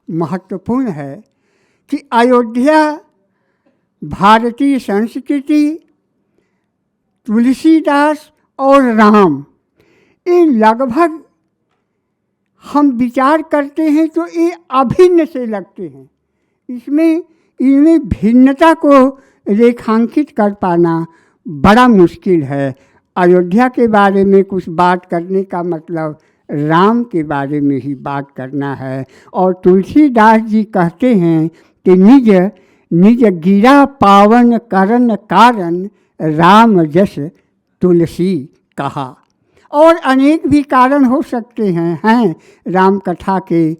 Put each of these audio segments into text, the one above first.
महत्वपूर्ण है कि अयोध्या, भारतीय संस्कृति, तुलसीदास और राम, ये लगभग हम विचार करते हैं तो ये अभिन्न से लगते हैं। इनमें भिन्नता को रेखांकित कर पाना बड़ा मुश्किल है। अयोध्या के बारे में कुछ बात करने का मतलब राम के बारे में ही बात करना है। और तुलसीदास जी कहते हैं कि निज निज गिरा पावन करण कारण राम जस तुलसी कहा। और अनेक भी कारण हो सकते हैं राम कथा के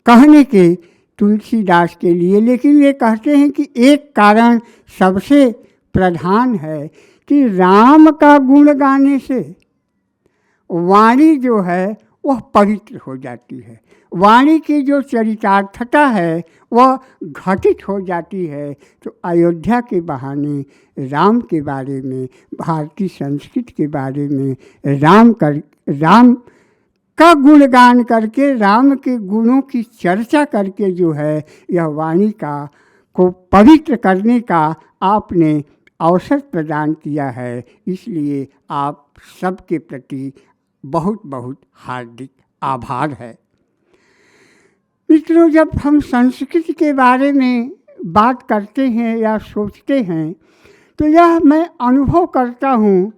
कहने के तुलसीदास के लिए, लेकिन वे कहते हैं कि एक कारण सबसे प्रधान है कि राम का गुण गाने से वाणी जो है वह पवित्र हो जाती है। वाणी की जो चरितार्थता है वह घटित हो जाती है। तो अयोध्या के बहाने राम के बारे में, भारतीय संस्कृति के बारे में राम का गुणगान करके, राम के गुणों की चर्चा करके जो है यह वाणी को पवित्र करने का आपने अवसर प्रदान किया है। इसलिए आप सबके प्रति बहुत बहुत हार्दिक आभार है। मित्रों, जब हम संस्कृति के बारे में बात करते हैं या सोचते हैं तो यह मैं अनुभव करता हूँ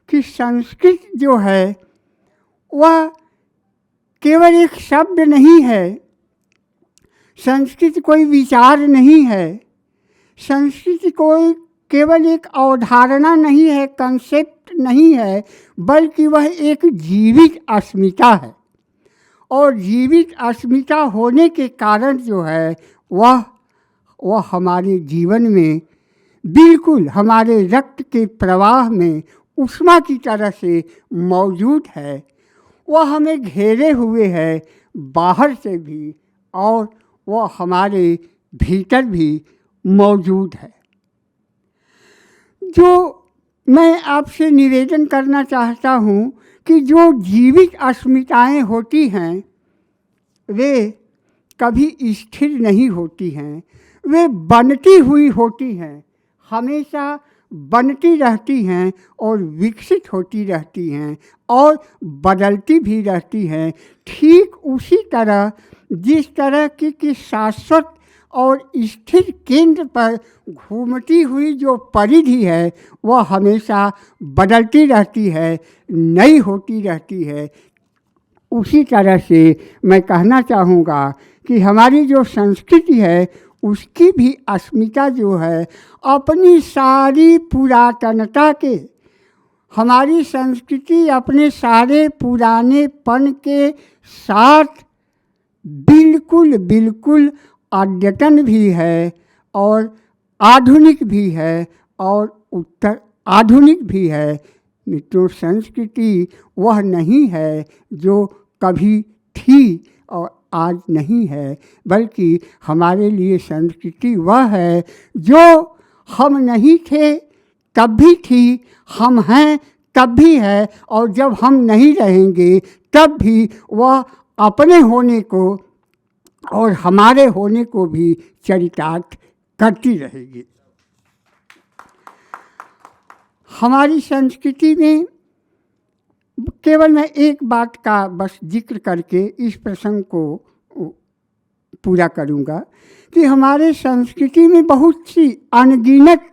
कि संस्कृत जो है वह केवल एक शब्द नहीं है, संस्कृत कोई विचार नहीं है, संस्कृति कोई केवल एक अवधारणा नहीं है, कंसेप्ट नहीं है, बल्कि वह एक जीवित अस्मिता है। और जीवित अस्मिता होने के कारण जो है वह हमारे जीवन में बिल्कुल हमारे रक्त के प्रवाह में ऊष्मा की तरह से मौजूद है। वह हमें घेरे हुए है बाहर से भी और वह हमारे भीतर भी मौजूद है। जो मैं आपसे निवेदन करना चाहता हूँ कि जो जीवित अस्मिताएं होती हैं वे कभी स्थिर नहीं होती हैं, वे बनती हुई होती हैं, हमेशा बनती रहती हैं और विकसित होती रहती हैं और बदलती भी रहती हैं। ठीक उसी तरह जिस तरह की शाश्वत और स्थिर केंद्र पर घूमती हुई जो परिधि है वह हमेशा बदलती रहती है, नई होती रहती है। उसी तरह से मैं कहना चाहूँगा कि हमारी जो संस्कृति है उसकी भी अस्मिता जो है अपनी सारी पुरातनता के, हमारी संस्कृति अपने सारे पुरानेपन के साथ बिल्कुल अद्यतन भी है और आधुनिक भी है और उत्तर आधुनिक भी है। मित्रों, संस्कृति वह नहीं है जो कभी थी और आज नहीं है, बल्कि हमारे लिए संस्कृति वह है जो हम नहीं थे तब भी थी, हम हैं तब भी है और जब हम नहीं रहेंगे तब भी वह अपने होने को और हमारे होने को भी चरितार्थ करती रहेगी। हमारी संस्कृति में केवल मैं एक बात का बस जिक्र करके इस प्रसंग को पूरा करूंगा कि हमारे संस्कृति में बहुत सी अनगिनत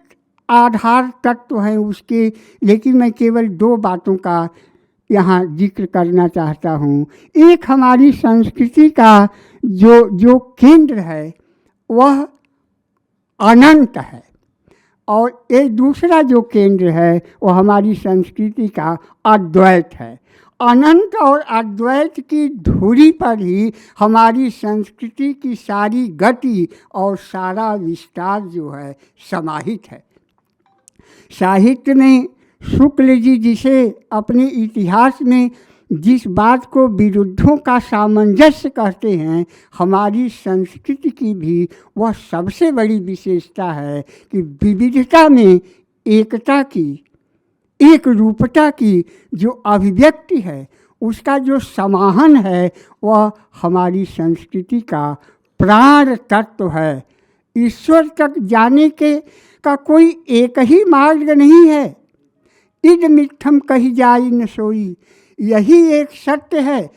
आधार तत्व हैं उसके, लेकिन मैं केवल दो बातों का यहाँ जिक्र करना चाहता हूँ। एक, हमारी संस्कृति का जो केंद्र है वह अनंत है और एक दूसरा जो केंद्र है वह हमारी संस्कृति का अद्वैत है। अनंत और अद्वैत की धुरी पर ही हमारी संस्कृति की सारी गति और सारा विस्तार जो है समाहित है। साहित्य में शुक्ल जी जिसे अपने इतिहास में जिस बात को विरुद्धों का सामंजस्य कहते हैं, हमारी संस्कृति की भी वह सबसे बड़ी विशेषता है कि विविधता में एकता की, एक रूपता की जो अभिव्यक्ति है, उसका जो समाहन है वह हमारी संस्कृति का प्राण तत्व है। ईश्वर तक जाने के का कोई एक ही मार्ग नहीं है। इद मिथ्यम कही जाई न सोई, यही एक सत्य है।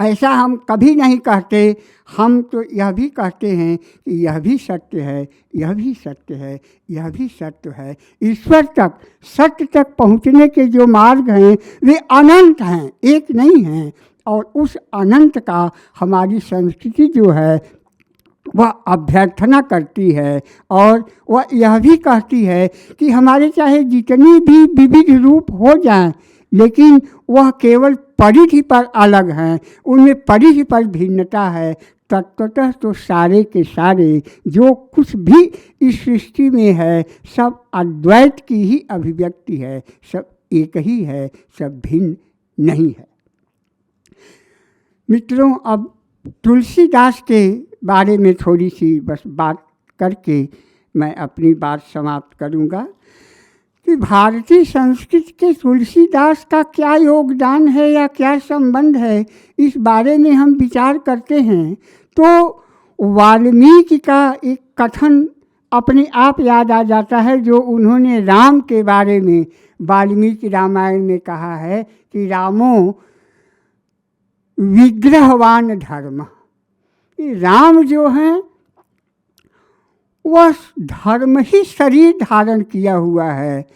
ऐसा हम कभी नहीं कहते, हम तो यह भी कहते हैं कि यह भी सत्य है, यह भी सत्य है, यह भी सत्य है। ईश्वर तक, सत्य तक पहुँचने के जो मार्ग हैं वे अनंत हैं, एक नहीं हैं। और उस अनंत का हमारी संस्कृति जो है वह अभ्यर्थना करती है और वह यह भी कहती है कि हमारे चाहे जितनी भी विविध रूप हो जाएं, लेकिन वह केवल परिधि पर अलग हैं, उनमें परिधि पर भिन्नता है। तत्वतः तो सारे के सारे जो कुछ भी इस सृष्टि में है सब अद्वैत की ही अभिव्यक्ति है, सब एक ही है, सब भिन्न नहीं है। मित्रों, अब तुलसीदास के बारे में थोड़ी सी बस बात करके मैं अपनी बात समाप्त करूंगा कि भारतीय संस्कृति के तुलसीदास का क्या योगदान है या क्या संबंध है, इस बारे में हम विचार करते हैं तो वाल्मीकि का एक कथन अपने आप याद आ जाता है, जो उन्होंने राम के बारे में वाल्मीकि रामायण में कहा है कि रामो विग्रहवान धर्म। राम जो हैं वह धर्म ही शरीर धारण किया हुआ है।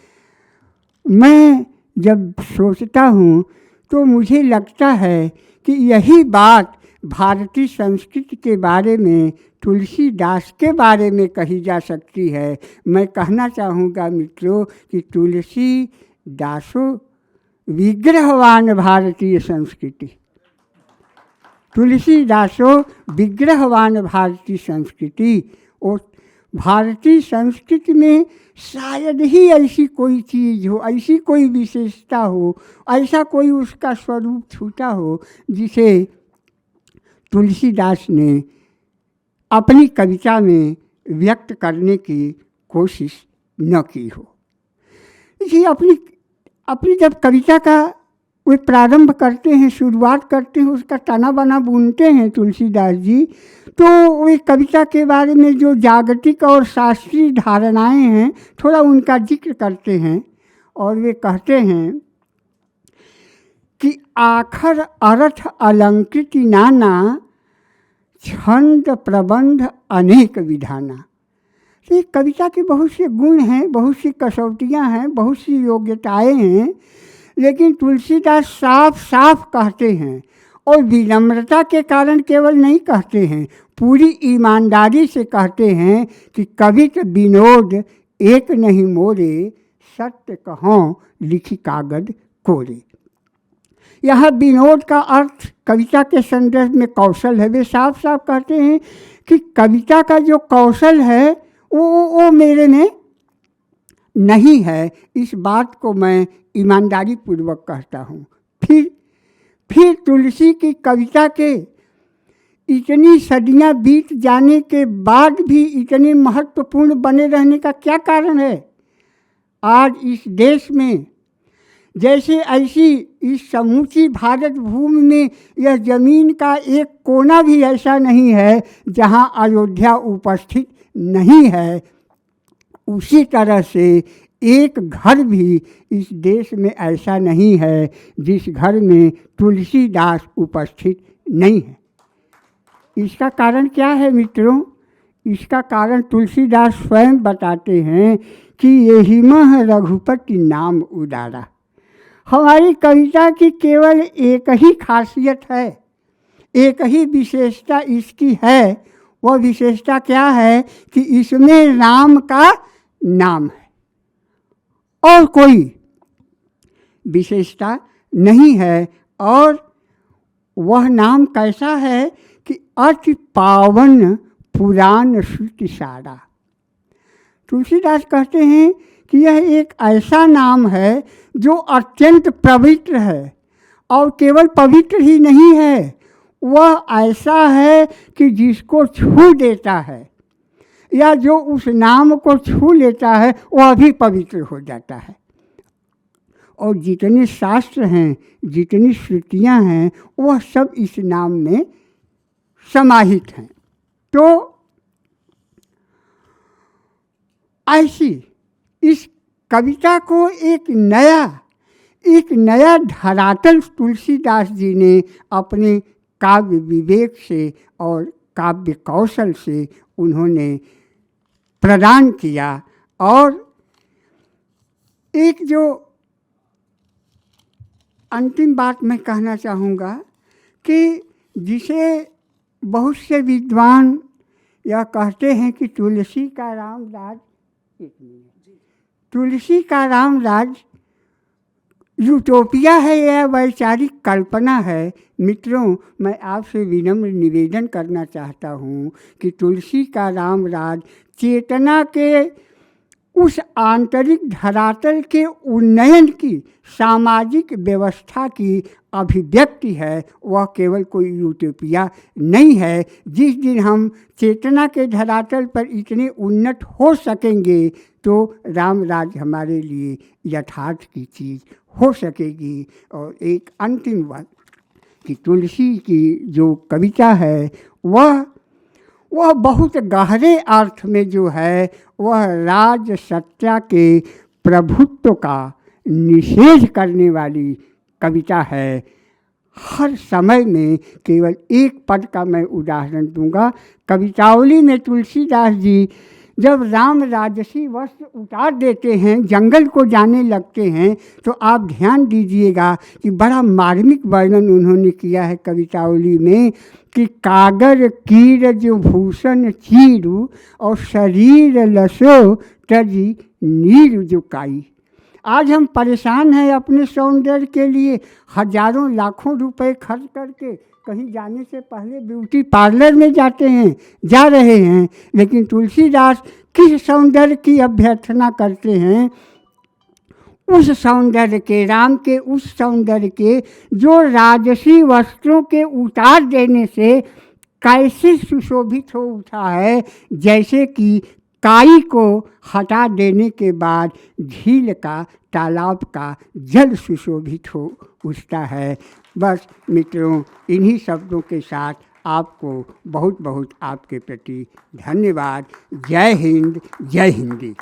मैं जब सोचता हूँ तो मुझे लगता है कि यही बात भारतीय संस्कृति के बारे में, तुलसीदास के बारे में कही जा सकती है। मैं कहना चाहूँगा मित्रों कि तुलसीदासो विग्रहवान भारतीय संस्कृति, तुलसीदासो विग्रहवान भारतीय संस्कृति। और भारतीय संस्कृति में शायद ही ऐसी कोई चीज़ हो, ऐसी कोई विशेषता हो, ऐसा कोई उसका स्वरूप छूटा हो जिसे तुलसीदास ने अपनी कविता में व्यक्त करने की कोशिश न की हो। इसलिए अपनी जब कविता का वे प्रारंभ करते हैं, शुरुआत करते हैं, उसका तना बना बुनते हैं तुलसीदास जी, तो वे कविता के बारे में जो जागतिक और शास्त्रीय धारणाएं हैं थोड़ा उनका जिक्र करते हैं और वे कहते हैं कि आखर अर्थ अलंकृति नाना, छंद प्रबंध अनेक विधाना। तो कविता के बहुत से गुण हैं, बहुत सी कसौटियाँ हैं, बहुत सी योग्यताएं हैं, लेकिन तुलसीदास साफ साफ कहते हैं और विनम्रता के कारण केवल नहीं कहते हैं, पूरी ईमानदारी से कहते हैं कि कवित विनोद एक नहीं मोरे, सत्य कहों लिखी कागज कोरे। यह विनोद का अर्थ कविता के संदर्भ में कौशल है। वे साफ साफ कहते हैं कि कविता का जो कौशल है वो मेरे में नहीं है। इस बात को मैं ईमानदारी पूर्वक कहता हूँ। फिर तुलसी की कविता के इतनी सदियाँ बीत जाने के बाद भी इतने महत्वपूर्ण बने रहने का क्या कारण है? आज इस देश में जैसे ऐसी इस समूची भारत भूमि में यह ज़मीन का एक कोना भी ऐसा नहीं है जहाँ अयोध्या उपस्थित नहीं है, उसी तरह से एक घर भी इस देश में ऐसा नहीं है जिस घर में तुलसीदास उपस्थित नहीं है। इसका कारण क्या है मित्रों? इसका कारण तुलसीदास स्वयं बताते हैं कि यही मह रघुपति नाम उदारा। हमारी कविता की केवल एक ही खासियत है, एक ही विशेषता इसकी है। वह विशेषता क्या है कि इसमें राम का नाम है और कोई विशेषता नहीं है। और वह नाम कैसा है कि अति पावन पुराण श्रुति सारा। तुलसीदास कहते हैं कि यह एक ऐसा नाम है जो अत्यंत पवित्र है, और केवल पवित्र ही नहीं है, वह ऐसा है कि जिसको छू देता है या जो उस नाम को छू लेता है वह भी पवित्र हो जाता है। और जितने शास्त्र हैं, जितनी श्रुतियाँ हैं, वह सब इस नाम में समाहित हैं। तो ऐसी इस कविता को एक नया धरातल तुलसीदास जी ने अपने काव्य विवेक से और काव्य कौशल से उन्होंने प्रदान किया। और एक जो अंतिम बात मैं कहना चाहूँगा कि जिसे बहुत से विद्वान यह कहते हैं कि तुलसी का राम राज, तुलसी का राम राज यूटोपिया है या वैचारिक कल्पना है। मित्रों, मैं आपसे विनम्र निवेदन करना चाहता हूँ कि तुलसी का राम राज चेतना के उस आंतरिक धरातल के उन्नयन की, सामाजिक व्यवस्था की अभिव्यक्ति है। वह केवल कोई यूटोपिया नहीं है। जिस दिन हम चेतना के धरातल पर इतने उन्नत हो सकेंगे तो राम राज हमारे लिए यथार्थ की चीज़ हो सकेगी। और एक अंतिम बात कि तुलसी की जो कविता है वह बहुत गहरे अर्थ में जो है वह राज सत्ता के प्रभुत्व का निषेध करने वाली कविता है। हर समय में केवल एक पद का मैं उदाहरण दूंगा। कवितावली में तुलसीदास जी जब राम राजसी वस्त्र उतार देते हैं, जंगल को जाने लगते हैं, तो आप ध्यान दीजिएगा कि बड़ा मार्मिक वर्णन उन्होंने किया है कवितावली में कि कागर कीर जो भूषण चीरू और शरीर लसो तजी नीर जो काई। आज हम परेशान हैं अपने सौंदर्य के लिए, हजारों लाखों रुपए खर्च करके कहीं जाने से पहले ब्यूटी पार्लर में जा रहे हैं। लेकिन तुलसीदास किस सौंदर्य की अभ्यर्थना करते हैं? उस सौंदर्य के, राम के उस सौंदर्य के जो राजसी वस्त्रों के उतार देने से कैसे सुशोभित हो उठा है, जैसे कि काई को हटा देने के बाद झील का, तालाब का जल सुशोभित हो उठता है। बस मित्रों, इन्हीं शब्दों के साथ आपको बहुत बहुत आपके प्रति धन्यवाद। जय हिंद, जय हिंदी।